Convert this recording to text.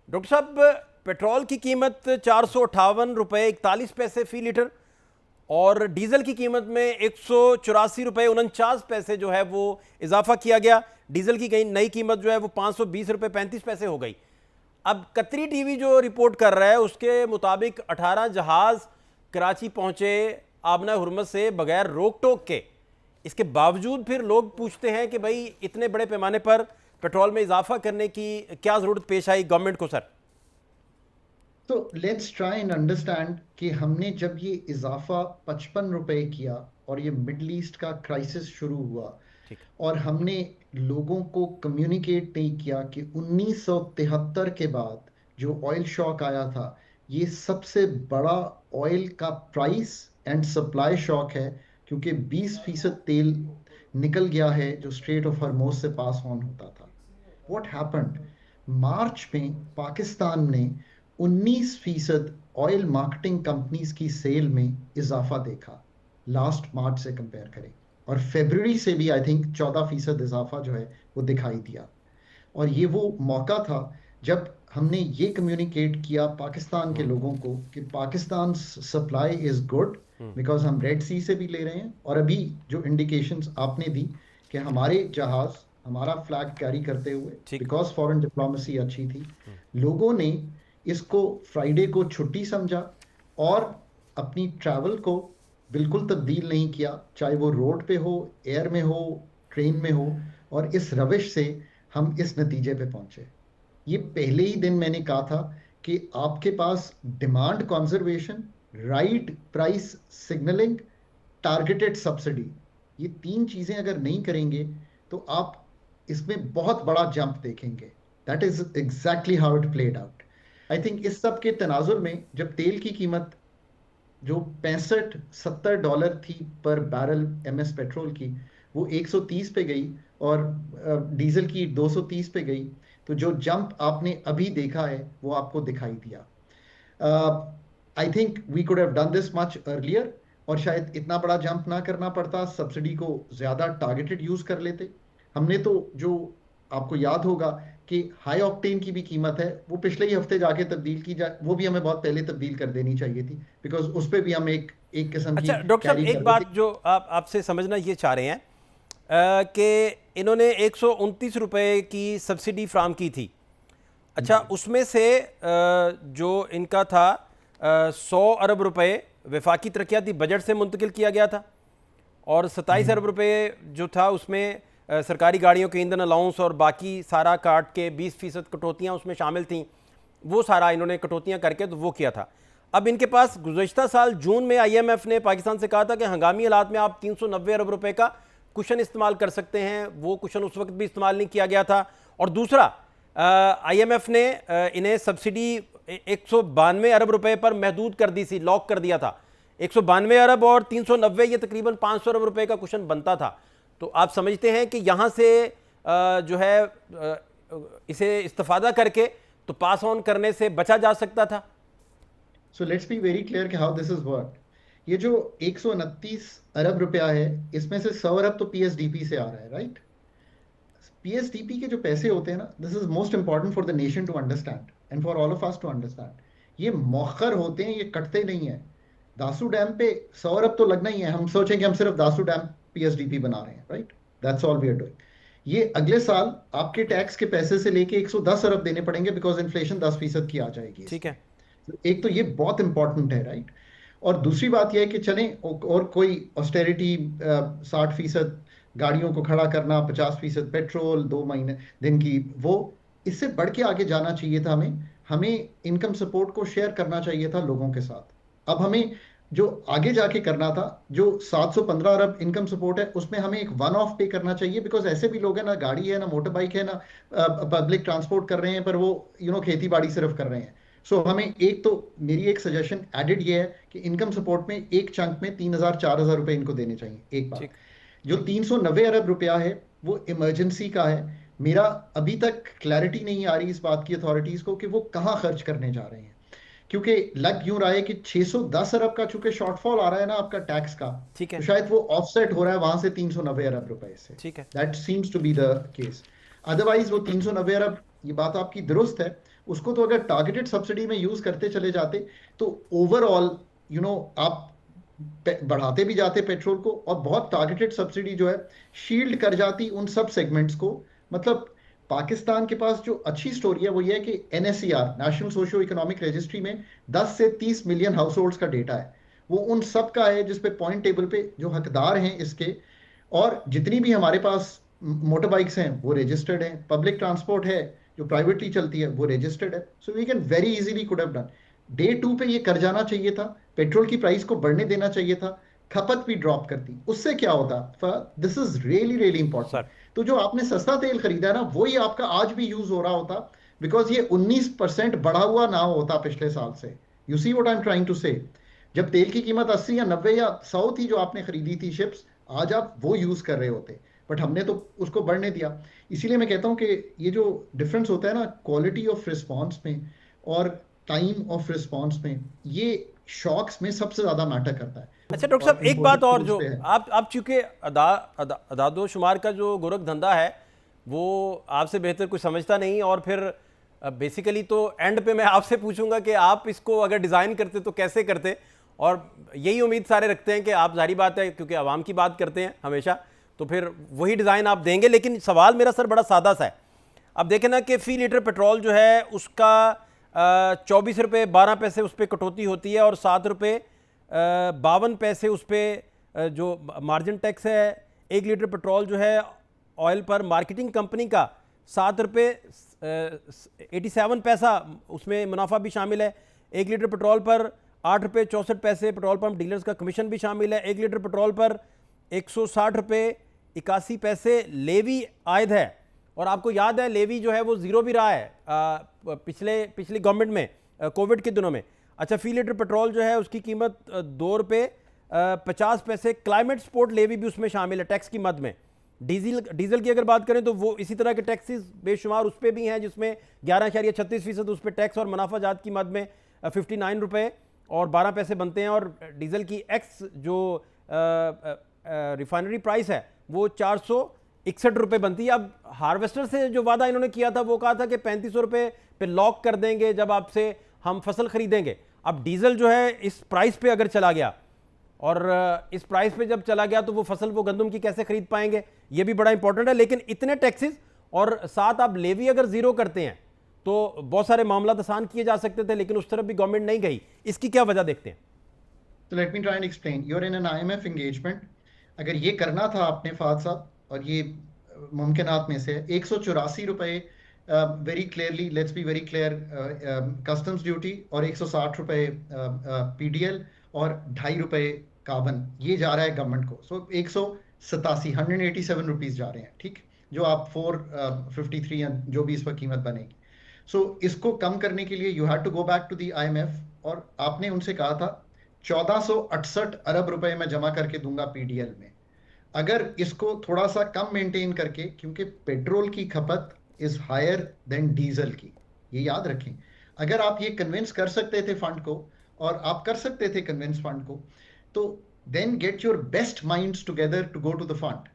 Doctor साहब, petrol की कीमत 458 रुपये 41 पैसे फी लीटर और डीजल की कीमत में 184 रुपये 49 पैसे जो है वो इजाफा किया गया। डीजल की नई कीमत जो है वो 520 रुपये 35 पैसे हो गई। अब कतरी टीवी जो रिपोर्ट कर रहा है उसके मुताबिक 18 जहाज कराची पहुंचे आबना हुरमत से बगैर रोक टोक के। इसके बावजूद फिर लोग पूछते हैं कि भाई इतने बड़े पैमाने पर पेट्रोल में इजाफा करने की क्या जरूरत पेश आई गवर्नमेंट को सर? तो लेट्स ट्राई एंड अंडरस्टैंड कि हमने जब ये इजाफा 55 रुपए किया और ये मिडल ईस्ट का क्राइसिस शुरू हुआ ठीक। और हमने लोगों को कम्युनिकेट नहीं किया कि 1973 के बाद जो ऑयल शॉक आया था ये सबसे बड़ा ऑयल का प्राइस एंड सप्लाई शॉक है, क्योंकि 20% तेल निकल गया है जो स्ट्रेट ऑफ हॉर्मुज से पास ऑन होता था। व्हाट हैपेंड, मार्च में पाकिस्तान ने 19% ऑयल मार्केटिंग कंपनीज की सेल में इजाफा देखा लास्ट मार्च से कंपेयर करें, और फरवरी से भी आई थिंक 14% इजाफा जो है वो दिखाई दिया। और ये वो मौका था जब हमने ये कम्युनिकेट किया पाकिस्तान के लोगों को कि Pakistan supply is good, because हम रेड सी से भी ले रहे हैं, और अभी जो इंडिकेशंस आपने दी कि हमारे जहाज हमारा फ्लैग कैरी करते हुए, ठीक। बिकॉज फॉरेन डिप्लोमेसी अच्छी थी, लोगों ने इसको फ्राइडे को छुट्टी समझा और अपनी ट्रैवल को बिल्कुल तब्दील नहीं किया, चाहे वो रोड पे हो, एयर में हो, ट्रेन में हो, और इस रविश से हम इस नतीजे पे पहुंचे। ये पहले ही दिन मैंने कहा था कि आपके पास demand conservation, right price signalling, targeted subsidy, ये तीन चीजें अगर नहीं करेंगे तो आप इसमें बहुत बड़ा जंप देखेंगे। That is exactly how it played out. I think इस सब के तनाजुर में जब तेल की कीमत जो 65-70 डॉलर थी पर बैरल एमएस पेट्रोल की, वो 130 पे गई और डीजल की 230 पे गई, तो जो जंप आपने अभी देखा है वो आपको दिखाई दिया। I think we could have done this much earlier, और शायद इतना बड़ा जंप ना करना पड़ता, सब्सिडी को ज्यादा टारगेटेड यूज कर लेते। हमने तो जो आपको याद होगा कि हाई ऑक्टेन की भी कीमत है वो पिछले ही हफ्ते जाके तब्दील की जा, वो भी हमें बहुत पहले तब्दील कर देनी चाहिए थी, बिकॉज उस पर भी हम एक किस्म की अच्छा डॉक्टर साहब, कैरी एक कर बात देते। जो आपसे समझना ये चाह रहे हैं कि इन्होंने 129 रुपये की सब्सिडी फ्राहम की थी। अच्छा, उसमें से जो इनका था 100 अरब रुपए वफाकी तरक्याती बजट से मुंतकिल किया गया था और 27 अरब रुपए जो था उसमें सरकारी गाड़ियों के ईंधन अलाउंस और बाकी सारा काट के 20% कटौतियाँ उसमें शामिल थीं। वो सारा इन्होंने कटौतियाँ करके तो वो किया था। अब इनके पास गुज़श्ता साल जून में IMF ने पाकिस्तान से कहा था कि हंगामी हालात में आप 390 अरब रुपए का कुशन इस्तेमाल कर सकते हैं। वो कुशन उस वक्त भी इस्तेमाल नहीं किया गया था। और दूसरा, IMF ने इन्हें सब्सिडी 192 अरब रुपए पर महदूद कर दी थी, लॉक कर दिया था। 192 अरब और 390, ये तकरीबन 500 अरब रुपए का कुशन बनता था। तो आप समझते हैं कि यहाँ से जो है इसे इस्तेफादा करके तो पास ऑन करने से बचा जा सकता था। So let's be very clear कि हाउ दिस इज वर्क। ये जो 129 अरब रुपया है, इसमें से 100 अरब तो पीएसडीपी से आ रहा है, राइट? पीएसडीपी के जो पैसे होते हैं ना, this is most important for the nation to understand and for all of us to understand. ये मौखर होते हैं, ये कटते नहीं है। दासू डैम पे 100 अरब तो लगना ही है। हम सोचें कि हम सिर्फ दासू डैम पीएसडीपी बना रहे हैं, right? That's all we are doing. ये अगले साल आपके टैक्स के पैसे से लेके 110 अरब देने पड़ेंगे, बिकॉज इन्फ्लेशन 10% की आ जाएगी ठीक इसमें। है। एक तो ये बहुत इंपॉर्टेंट है, राइट? और दूसरी बात यह है कि चलें और कोई ऑस्टेरिटी 60% गाड़ियों को खड़ा करना, 50% पेट्रोल 2 महीने दिन की, वो इससे बढ़ के आगे जाना चाहिए था। हमें हमें इनकम सपोर्ट को शेयर करना चाहिए था लोगों के साथ। अब हमें जो आगे जाके करना था, जो 715 अरब इनकम सपोर्ट है, उसमें हमें एक वन ऑफ पे करना चाहिए, बिकॉज ऐसे भी लोग हैं ना, गाड़ी है ना, मोटर बाइक है ना, पब्लिक ट्रांसपोर्ट कर रहे हैं, पर वो खेती बाड़ी सिर्फ कर रहे हैं। सो हमें एक तो मेरी एक सजेशन एडेड ये है कि इनकम सपोर्ट में एक चंक में 3,000-4,000 रुपए इनको देने चाहिए। एक बात, ठीक। जो 390 अरब रुपया है वो इमरजेंसी का है। मेरा अभी तक क्लैरिटी नहीं आ रही इस बात की अथॉरिटीज को कि वो कहाँ खर्च करने जा रहे हैं, क्योंकि लग यूं रहा है कि 610 अरब का चूंकि शॉर्टफॉल आ रहा है ना आपका टैक्स का, ठीक तो है। शायद वो ऑफसेट हो रहा है वहां से 390 अरब रुपए से। ठीक है। That seems to be the case. Otherwise वो 390 अरब, ये बात आपकी दुरुस्त है, उसको तो अगर टारगेटेड सब्सिडी में यूज करते चले जाते तो ओवरऑल आप बढ़ाते भी जाते पेट्रोल को, और बहुत टारगेटेड सब्सिडी जो है शील्ड कर जाती उन सब सेगमेंट्स को। मतलब पाकिस्तान के पास जो अच्छी स्टोरी है वो ये है कि एनएसईआर, नेशनल सोशियो इकोनॉमिक रजिस्ट्री में 10 से 30 मिलियन हाउस होल्ड्स का डेटा है। वो उन सब का है जिसपे पॉइंट टेबल पे जो हकदार हैं इसके, और जितनी भी हमारे पास मोटर बाइक्स हैं वो रजिस्टर्ड हैं, पब्लिक ट्रांसपोर्ट है जो प्राइवेटली चलती है वो रजिस्टर्ड है। So we can very easily could have done. Day 2 पे ये कर जाना चाहिए था, पेट्रोल की प्राइस को बढ़ने देना चाहिए था, खपत भी ड्रॉप करती। उससे क्या होता, this is really really important. Sir तो जो आपने सस्ता तेल खरीदा है ना, वही आपका आज भी यूज हो रहा होता, बिकॉज ये 19% बढ़ा हुआ ना होता पिछले साल से। You see what I am trying to say. जब तेल की कीमत 80 या 90 या 100 थी जो आपने खरीदी थी शिप्स, आज आप वो यूज कर रहे होते, बट हमने तो उसको बढ़ने दिया। इसीलिए मैं कहता हूं कि ये जो डिफरेंस होता है ना क्वालिटी ऑफ रिस्पॉन्स में और टाइम ऑफ रिस्पॉन्स में, ये शॉक्स में सबसे ज्यादा मैटर करता है। अच्छा डॉक्टर और साहब, एक बात इम्पोर्टेड और, फ्यूल्स जो पे है। आप चूंकि अदादो शुमार का जो गोरख धंधा है वो आपसे बेहतर कुछ समझता नहीं, और फिर बेसिकली तो एंड पे मैं आपसे पूछूंगा कि आप इसको अगर डिज़ाइन करते तो कैसे करते, और यही उम्मीद सारे रखते हैं कि आप, जाहिर बात है क्योंकि आवाम की बात करते हैं हमेशा, तो फिर वही डिज़ाइन आप देंगे। लेकिन सवाल मेरा सर बड़ा सादा सा है। अब देखें ना कि फ़ी लीटर पेट्रोल जो है उसका 24 रुपये 12 पैसे उस पर कटौती होती है, और 7 रुपये 52 पैसे उस पर जो मार्जिन टैक्स है। 1 लीटर पेट्रोल जो है ऑयल पर मार्केटिंग कंपनी का 7 रुपये 87 पैसा उसमें मुनाफा भी शामिल है। 1 लीटर पेट्रोल पर 8 रुपये 64 पैसे पेट्रोल पंप डीलर्स का कमीशन भी शामिल है। 1 लीटर पेट्रोल पर 160 रुपये 81 पैसे लेवी आयद है। और आपको याद है लेवी जो है वो ज़ीरो भी रहा है पिछली गवर्नमेंट में, कोविड के दिनों में। अच्छा, फ़ी लीटर पेट्रोल जो है उसकी कीमत 2 रुपये 50 पैसे क्लाइमेट सपोर्ट लेवी भी उसमें शामिल है टैक्स की मद में। डीजल की अगर बात करें तो वो इसी तरह के टैक्सेस बेशुमार उस पर भी हैं, जिसमें 11.36% उस पर टैक्स और मुनाफा जात की मद में 59 रुपये और 12 पैसे बनते हैं। और डीजल की एक्स जो रिफाइनरी प्राइस है वो 461 रुपये बनती है। अब हार्वेस्टर से जो वादा इन्होंने किया था वो कहा था कि 3500 रुपये पे लॉक कर देंगे जब आपसे हम फसल खरीदेंगे। अब डीजल जो है इस प्राइस पे अगर चला गया, और इस प्राइस पे जब चला गया तो वो फसल वो गंदम की कैसे खरीद पाएंगे, ये भी बड़ा इंपॉर्टेंट है। लेकिन इतने टैक्सेस और साथ आप लेवी अगर जीरो करते हैं तो बहुत सारे मामला आसान किए जा सकते थे, लेकिन उस तरफ भी गवर्नमेंट नहीं गई। इसकी क्या वजह देखते हैं? So let me try and explain. You're in an IMF engagement. अगर ये करना था आपने फाद साहब, और ये मुमकिनात में से 184 रुपए very clearly, let's be very clear, customs duty, और 160 रुपए पीडीएल, और 2.5 रुपए कार्बन, ये जा रहा है गवर्नमेंट को। सो 187 रुपीज जा रहे हैं, ठीक, जो आप 453 जो भी इस पर कीमत बनेगी। सो इसको कम करने के लिए you have to go back to the IMF, और आपने उनसे कहा था 1468 अरब रुपए मैं जमा करके दूंगा पीडीएल में। अगर इसको थोड़ा सा कम मेंटेन करके, क्योंकि पेट्रोल की खपत इज हायर देन डीजल की, ये याद रखें। अगर आप ये कन्विंस कर सकते थे फंड को, और आप कर सकते थे कन्विंस फंड को, तो then get your best minds together to go to the fund.